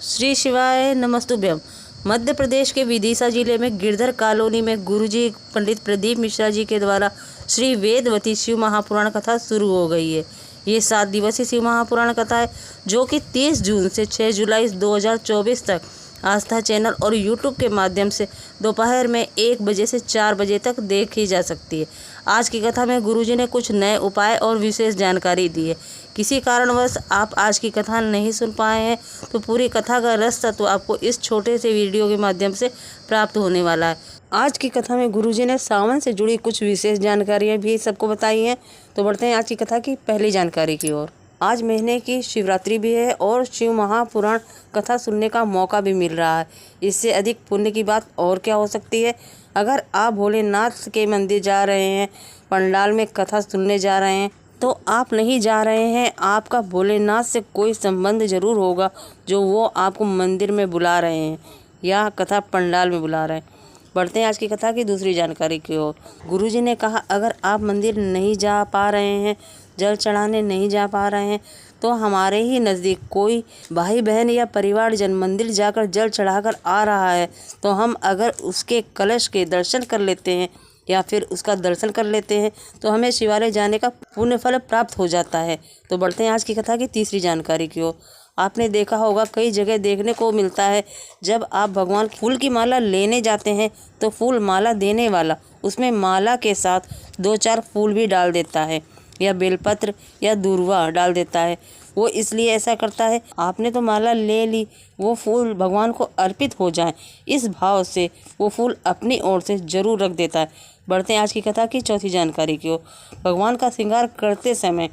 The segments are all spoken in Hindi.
श्री शिवाय नमस्तुभ्यम। मध्य प्रदेश के विदिशा जिले में गिरधर कॉलोनी में गुरुजी पंडित प्रदीप मिश्रा जी के द्वारा श्री वेदवती शिव महापुराण कथा शुरू हो गई है। ये 7 दिवसीय शिव महापुराण कथा है जो कि 30 जून से 6 जुलाई 2024 तक आस्था चैनल और यूट्यूब के माध्यम से दोपहर में 1 बजे से 4 बजे तक देखी जा सकती है। आज की कथा में गुरुजी ने कुछ नए उपाय और विशेष जानकारी दी है। किसी कारणवश आप आज की कथा नहीं सुन पाए हैं तो पूरी कथा का रस तत्व आपको इस छोटे से वीडियो के माध्यम से प्राप्त होने वाला है। आज की कथा में गुरुजी ने सावन से जुड़ी कुछ विशेष जानकारियाँ भी सबको बताई हैं। तो बढ़ते हैं आज की कथा की पहली जानकारी की ओर। आज महीने की शिवरात्रि भी है और शिव महापुराण कथा सुनने का मौका भी मिल रहा है। इससे अधिक पुण्य की बात और क्या हो सकती है। अगर आप भोलेनाथ के मंदिर जा रहे हैं, पंडाल में कथा सुनने जा रहे हैं, तो आप नहीं जा रहे हैं, आपका भोलेनाथ से कोई संबंध जरूर होगा जो वो आपको मंदिर में बुला रहे हैं या कथा पंडाल में बुला रहे हैं। बढ़ते हैं आज की कथा की दूसरी जानकारी की ओर। गुरुजी ने कहा, अगर आप मंदिर नहीं जा पा रहे हैं, जल चढ़ाने नहीं जा पा रहे हैं, तो हमारे ही नज़दीक कोई भाई बहन या परिवारजन मंदिर जाकर जल चढ़ाकर आ रहा है तो हम अगर उसके कलश के दर्शन कर लेते हैं या फिर उसका दर्शन कर लेते हैं तो हमें शिवालय जाने का पुण्य फल प्राप्त हो जाता है। तो बढ़ते हैं आज की कथा की तीसरी जानकारी की ओर। आपने देखा होगा कई जगह देखने को मिलता है, जब आप भगवान फूल की माला लेने जाते हैं तो फूल माला देने वाला उसमें माला के साथ 2-4 फूल भी डाल देता है या बेलपत्र या दूर्वा डाल देता है। वो इसलिए ऐसा करता है, आपने तो माला ले ली, वो फूल भगवान को अर्पित हो जाए, इस भाव से वो फूल अपनी ओर से जरूर रख देता है। बढ़ते हैं आज की कथा की चौथी जानकारी की ओर। भगवान का श्रृंगार करते समय,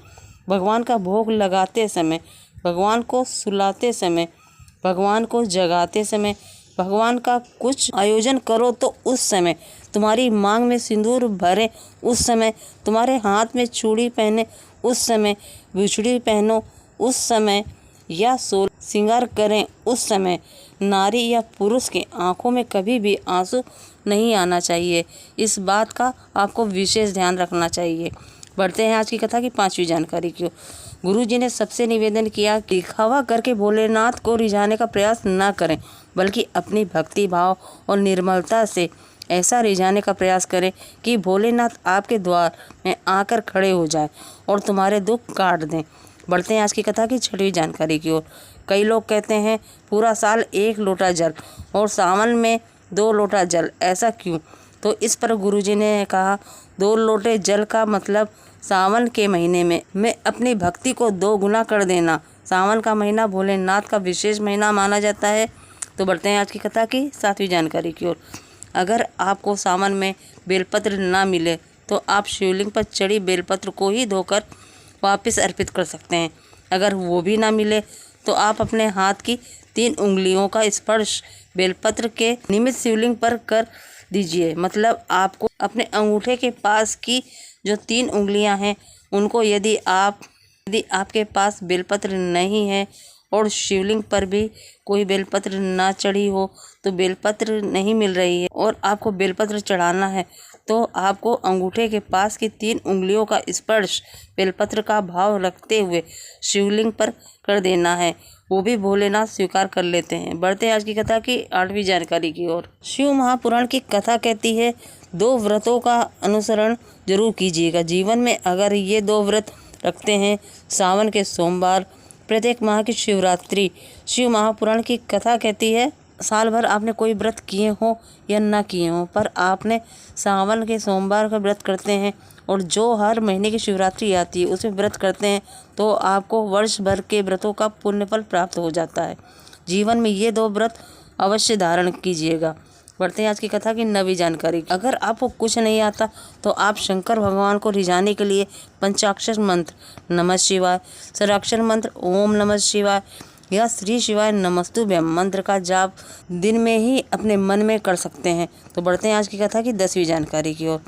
भगवान का भोग लगाते समय, भगवान को सुलाते समय, भगवान को जगाते समय, भगवान का कुछ आयोजन करो तो उस समय, तुम्हारी मांग में सिंदूर भरे उस समय, तुम्हारे हाथ में चूड़ी पहने उस समय, बिछड़ी पहनो उस समय या सोल श्रृंगार करें उस समय, नारी या पुरुष के आंखों में कभी भी आंसू नहीं आना चाहिए। इस बात का आपको विशेष ध्यान रखना चाहिए। बढ़ते हैं आज की कथा की 5वीं जानकारी की ओर। गुरुजी ने सबसे निवेदन किया कि दिखावा करके भोलेनाथ को रिझाने का प्रयास न करें, बल्कि अपनी भक्ति भाव और निर्मलता से ऐसा रिझाने का प्रयास करें कि भोलेनाथ आपके द्वार में आकर खड़े हो जाए और तुम्हारे दुख काट दें। बढ़ते हैं आज की कथा की 6वीं जानकारी की ओर। कई लोग कहते हैं पूरा साल 1 लोटा जल और सावन में 2 लोटा जल, ऐसा क्यों? तो इस पर गुरुजी ने कहा, 2 लोटे जल का मतलब सावन के महीने में अपनी भक्ति को 2 गुना कर देना। सावन का महीना भोलेनाथ का विशेष महीना माना जाता है। तो बढ़ते हैं आज की कथा की 7वीं जानकारी की ओर। अगर आपको सावन में बेलपत्र ना मिले तो आप शिवलिंग पर चढ़ी बेलपत्र को ही धोकर वापस अर्पित कर सकते हैं। अगर वो भी ना मिले तो आप अपने हाथ की 3 उंगलियों का स्पर्श बेलपत्र के निमित्त शिवलिंग पर कर दीजिए। मतलब आपको अपने अंगूठे के पास की जो 3 उंगलियां हैं उनको यदि आपके पास बेलपत्र नहीं है और शिवलिंग पर भी कोई बेलपत्र ना चढ़ी हो, तो बेलपत्र नहीं मिल रही है और आपको बेलपत्र चढ़ाना है, तो आपको अंगूठे के पास की 3 उंगलियों का स्पर्श बेलपत्र का भाव रखते हुए शिवलिंग पर कर देना है। वो भी भोलेनाथ स्वीकार कर लेते हैं। बढ़ते हैं आज की कथा की 8वीं जानकारी की ओर। शिव महापुराण की कथा कहती है, 2 व्रतों का अनुसरण जरूर कीजिएगा। जीवन में अगर ये 2 व्रत रखते हैं, सावन के सोमवार, प्रत्येक माह की शिवरात्रि। शिव महापुराण की कथा कहती है, साल भर आपने कोई व्रत किए हो या ना किए हो, पर आपने सावन के सोमवार का व्रत करते हैं और जो हर महीने की शिवरात्रि आती है उसमें व्रत करते हैं, तो आपको वर्ष भर के व्रतों का पुण्यफल प्राप्त हो जाता है। जीवन में ये 2 व्रत अवश्य धारण कीजिएगा। बढ़ते हैं आज की कथा की 9वीं जानकारी। अगर आपको कुछ नहीं आता तो आप शंकर भगवान को रिझाने के लिए पंचाक्षर मंत्र नमः शिवाय, षडाक्षर मंत्र ओम नमः शिवाय या श्री शिवाय नमस्तुभ्यम मंत्र का जाप दिन में ही अपने मन में कर सकते हैं। तो बढ़ते हैं आज की कथा की 10वीं जानकारी की ओर।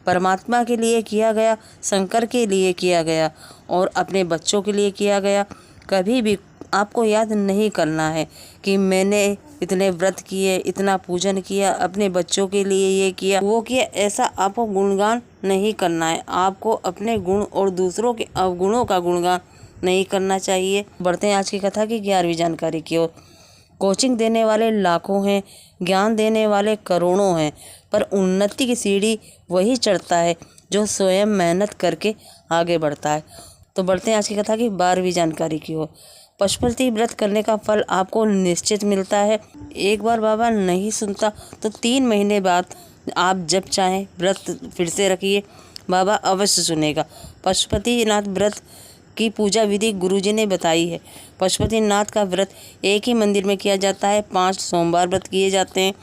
परमात्मा के लिए किया गया, शंकर के लिए किया गया और अपने बच्चों के लिए किया गया। कभी भी आपको याद नहीं करना है कि मैंने इतने व्रत किए, इतना पूजन किया, अपने बच्चों के लिए ये किया वो किया, ऐसा आपको गुणगान नहीं करना है। आपको अपने गुण और दूसरों के अवगुणों का गुणगान नहीं करना चाहिए। बढ़ते हैं आज की कथा की 11वीं जानकारी की ओर। कोचिंग देने वाले लाखों हैं, ज्ञान देने वाले करोड़ों हैं, पर उन्नति की सीढ़ी वही चढ़ता है जो स्वयं मेहनत करके आगे बढ़ता है। तो बढ़ते हैं आज की कथा की 12वीं जानकारी की ओर। पशुपति व्रत करने का फल आपको निश्चित मिलता है। एक बार बाबा नहीं सुनता तो 3 महीने बाद आप जब चाहें व्रत फिर से रखिए, बाबा अवश्य सुनेगा। पशुपतिनाथ व्रत की पूजा विधि गुरुजी ने बताई है। पशुपतिनाथ का व्रत एक ही मंदिर में किया जाता है। 5 सोमवार व्रत किए जाते हैं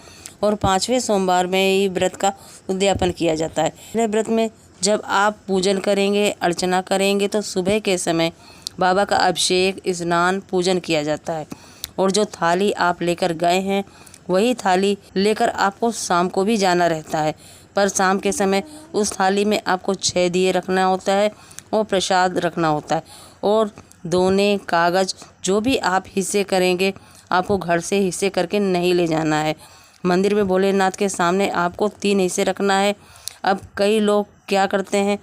और 5वें सोमवार में ही व्रत का उद्यापन किया जाता है। पहले व्रत में जब आप पूजन करेंगे, अर्चना करेंगे तो सुबह के समय बाबा का अभिषेक, स्नान, पूजन किया जाता है और जो थाली आप लेकर गए हैं वही थाली लेकर आपको शाम को भी जाना रहता है। पर शाम के समय उस थाली में आपको 6 दिए रखना होता है और प्रसाद रखना होता है और दोने, कागज जो भी आप हिस्से करेंगे आपको घर से हिस्से करके नहीं ले जाना है। मंदिर में भोलेनाथ के सामने आपको 3 हिस्से रखना है। अब कई लोग क्या करते हैं,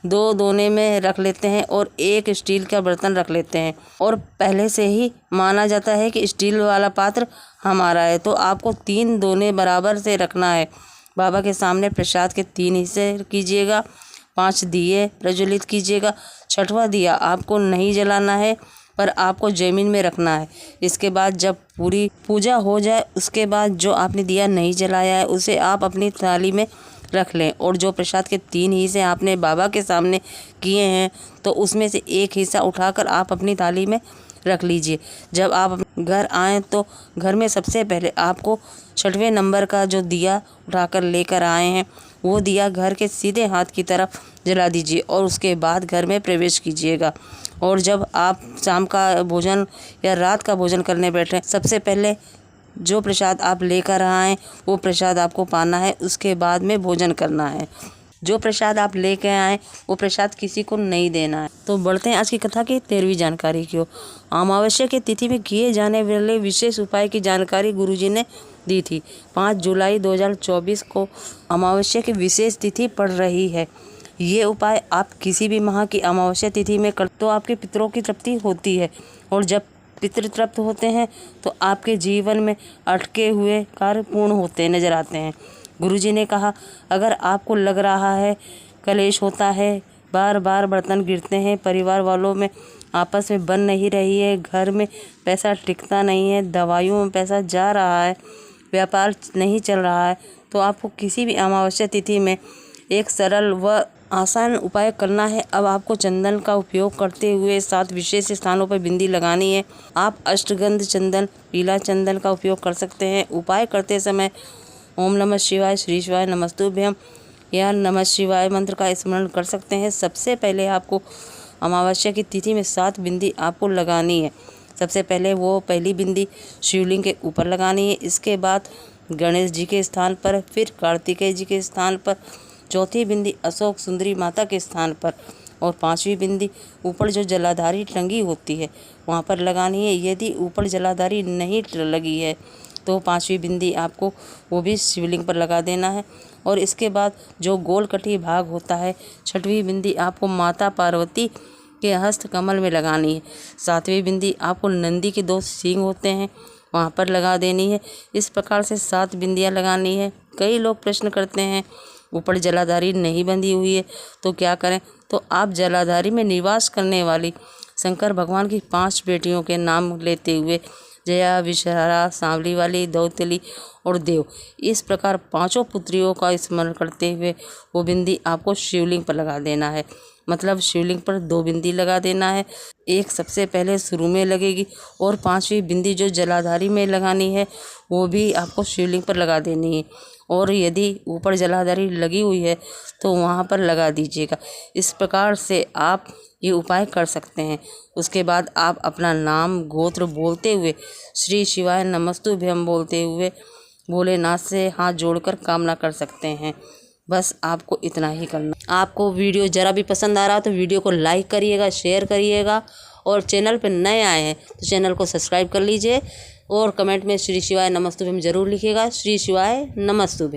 2 दोने में रख लेते हैं और 1 स्टील का बर्तन रख लेते हैं और पहले से ही माना जाता है कि स्टील वाला पात्र हमारा है, तो आपको 3 दोने बराबर से रखना है। बाबा के सामने प्रसाद के 3 हिस्से कीजिएगा, 5 दिए प्रज्वलित कीजिएगा। 6वां दिया आपको नहीं जलाना है पर आपको जमीन में रखना है। इसके बाद जब पूरी पूजा हो जाए उसके बाद जो आपने दिया नहीं जलाया है उसे आप अपनी थाली में रख लें और जो प्रसाद के 3 हिस्से आपने बाबा के सामने किए हैं तो उसमें से 1 हिस्सा उठाकर आप अपनी थाली में रख लीजिए। जब आप घर आएँ तो घर में सबसे पहले आपको 6वें नंबर का जो दिया उठाकर लेकर आए हैं वो दिया घर के सीधे हाथ की तरफ जला दीजिए और उसके बाद घर में प्रवेश कीजिएगा। और जब आप शाम का भोजन या रात का भोजन करने बैठें, सबसे पहले जो प्रसाद आप लेकर आएँ वो प्रसाद आपको पाना है, उसके बाद में भोजन करना है। जो प्रसाद आप लेकर आएँ वो प्रसाद किसी को नहीं देना है। तो बढ़ते हैं आज की कथा की 13वीं जानकारी की ओर। अमावस्या की तिथि में किए जाने वाले विशेष उपाय की जानकारी गुरुजी ने दी थी। 5 जुलाई 2024 को अमावस्या की विशेष तिथि पड़ रही है। ये उपाय आप किसी भी माह की अमावस्या तिथि में कर तो आपके पितरों की तृप्ति होती है और जब पितृ तृप्त होते हैं तो आपके जीवन में अटके हुए कार्य पूर्ण होते नजर आते हैं। गुरुजी ने कहा, अगर आपको लग रहा है कलेश होता है, बार बार बर्तन गिरते हैं, परिवार वालों में आपस में बन नहीं रही है, घर में पैसा टिकता नहीं है, दवाइयों में पैसा जा रहा है, व्यापार नहीं चल रहा है, तो आपको किसी भी अमावस्या तिथि में एक सरल व आसान उपाय करना है। अब आपको चंदन का उपयोग करते हुए 7 विशेष स्थानों पर बिंदी लगानी है। आप अष्टगंध चंदन, पीला चंदन का उपयोग कर सकते हैं। उपाय करते समय ओम नमः शिवाय, श्री शिवाय नमस्तुभ्यम या नमः शिवाय मंत्र का स्मरण कर सकते हैं। सबसे पहले आपको अमावस्या की तिथि में 7 बिंदी आपको लगानी है। सबसे पहले वो पहली बिंदी शिवलिंग के ऊपर लगानी है, इसके बाद गणेश जी के स्थान पर, फिर कार्तिकेय जी के स्थान पर, चौथी बिंदी अशोक सुंदरी माता के स्थान पर और 5वीं बिंदी ऊपर जो जलाधारी टंगी होती है वहाँ पर लगानी है। यदि ऊपर जलाधारी नहीं लगी है तो 5वीं बिंदी आपको वो भी शिवलिंग पर लगा देना है और इसके बाद जो गोल कटी भाग होता है 6वीं बिंदी आपको माता पार्वती के हस्त कमल में लगानी है। 7वीं बिंदी आपको नंदी के 2 सींग होते हैं वहाँ पर लगा देनी है। इस प्रकार से 7 बिंदियाँ लगानी है। कई लोग प्रश्न करते हैं ऊपर जलाधारी नहीं बंधी हुई है तो क्या करें, तो आप जलाधारी में निवास करने वाली शंकर भगवान की 5 बेटियों के नाम लेते हुए जया, विषहारा, सांवली वाली, दौतली और देव, इस प्रकार 5 पुत्रियों का स्मरण करते हुए वो बिंदी आपको शिवलिंग पर लगा देना है। मतलब शिवलिंग पर 2 बिंदी लगा देना है। एक सबसे पहले शुरू में लगेगी और 5वीं बिंदी जो जलाधारी में लगानी है वो भी आपको शिवलिंग पर लगा देनी है और यदि ऊपर जलाधारी लगी हुई है तो वहाँ पर लगा दीजिएगा। इस प्रकार से आप ये उपाय कर सकते हैं। उसके बाद आप अपना नाम गोत्र बोलते हुए श्री शिवाय नमस्तुभ्यम बोलते हुए भोलेनाथ से हाथ जोड़कर कामना कर सकते हैं। बस आपको इतना ही करना। आपको वीडियो ज़रा भी पसंद आ रहा तो वीडियो को लाइक करिएगा, शेयर करिएगा और चैनल पर नए आए हैं तो चैनल को सब्सक्राइब कर लीजिए और कमेंट में श्री शिवाय नमस्तुभ्यम जरूर लिखिएगा। श्री शिवाय नमस्तुभ्यम।